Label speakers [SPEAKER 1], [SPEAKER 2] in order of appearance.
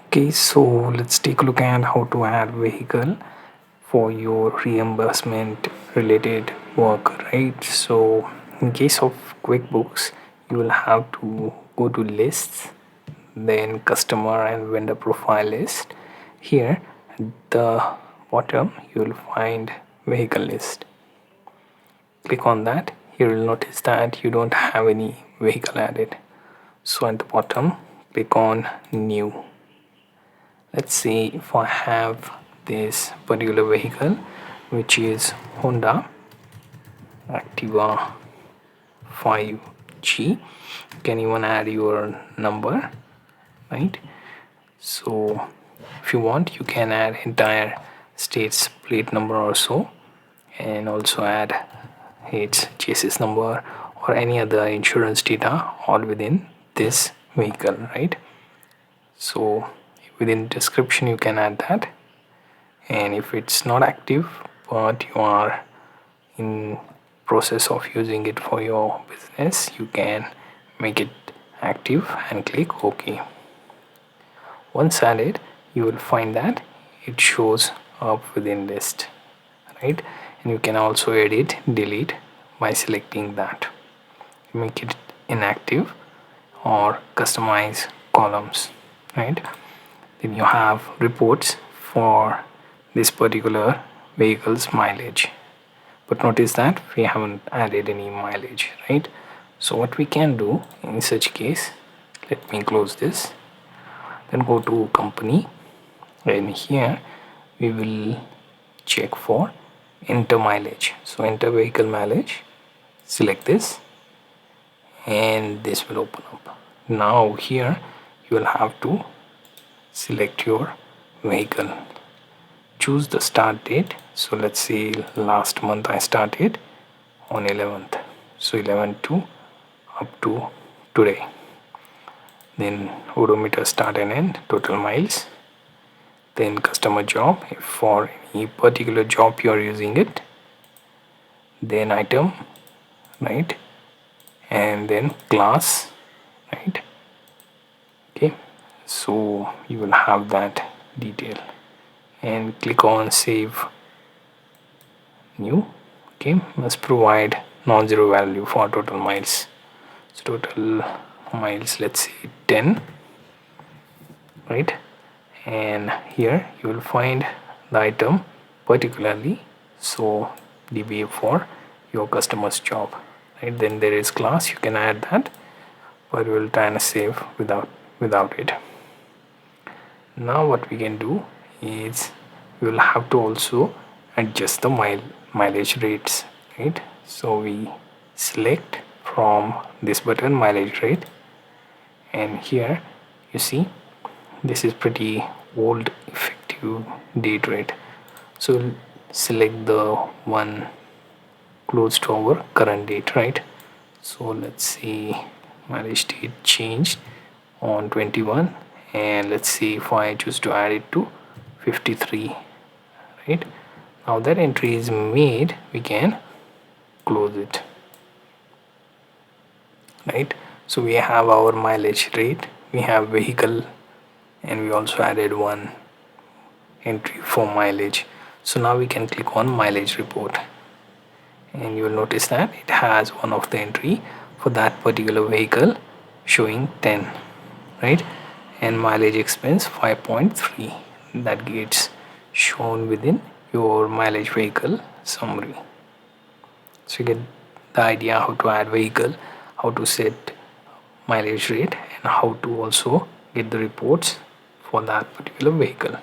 [SPEAKER 1] Okay, so let's take a look at how to add vehicle for your reimbursement related work, right? So in case of QuickBooks, you will have to go to lists, then customer and vendor profile list. Here at the bottom, you will find vehicle list. Click on that. Here you'll notice that you don't have any vehicle added. So at the bottom, click on new. Let's say if I have this particular vehicle, which is Honda Activa 5G. You can even add your number, right? So if you want, you can add entire state's plate number also, and also add its chassis number or any other insurance data all within this vehicle, right? So within description you can add that, and if it's not active but you are in process of using it for your business, you can make it active and click OK. Once added, you will find that it shows up within list, right? And you can also edit, delete by selecting that, make it inactive or customize columns, right? Then you have reports for this particular vehicle's mileage, but notice that we haven't added any mileage, right? So what we can do in such case, let me close this, then go to company, and here we will check for enter mileage. So enter vehicle mileage, select this, and this will open up. Now here you will have to select your vehicle, choose the start date. So let's say last month I started on 11th, so 11 to up to today. Then odometer start and end, total miles, then customer job if for any particular job you are using it, then item, right, and then class, right? Okay, so you will have that detail, and click on save new. Okay, must provide non-zero value for total miles. So total miles, let's say 10, right? And here you will find the item particularly, so dba for your customer's job, right? Then there is class, you can add that, but we will try and save without it. Now what we can do is we will have to also adjust the mileage rates, right? So we select from this button mileage rate, and here you see this is pretty old effective date rate, so select the one close to our current date, right? So let's see, mileage date changed on 21, and let's see if I choose to add it to 53, right? Now that entry is made, we can close it, right? So we have our mileage rate, we have vehicle, and we also added one entry for mileage. So now we can click on mileage report, and you will notice that it has one of the entry for that particular vehicle showing 10, right? And mileage expense 5.3, that gets shown within your mileage vehicle summary. So you get the idea how to add vehicle, how to set mileage rate, and how to also get the reports for that particular vehicle.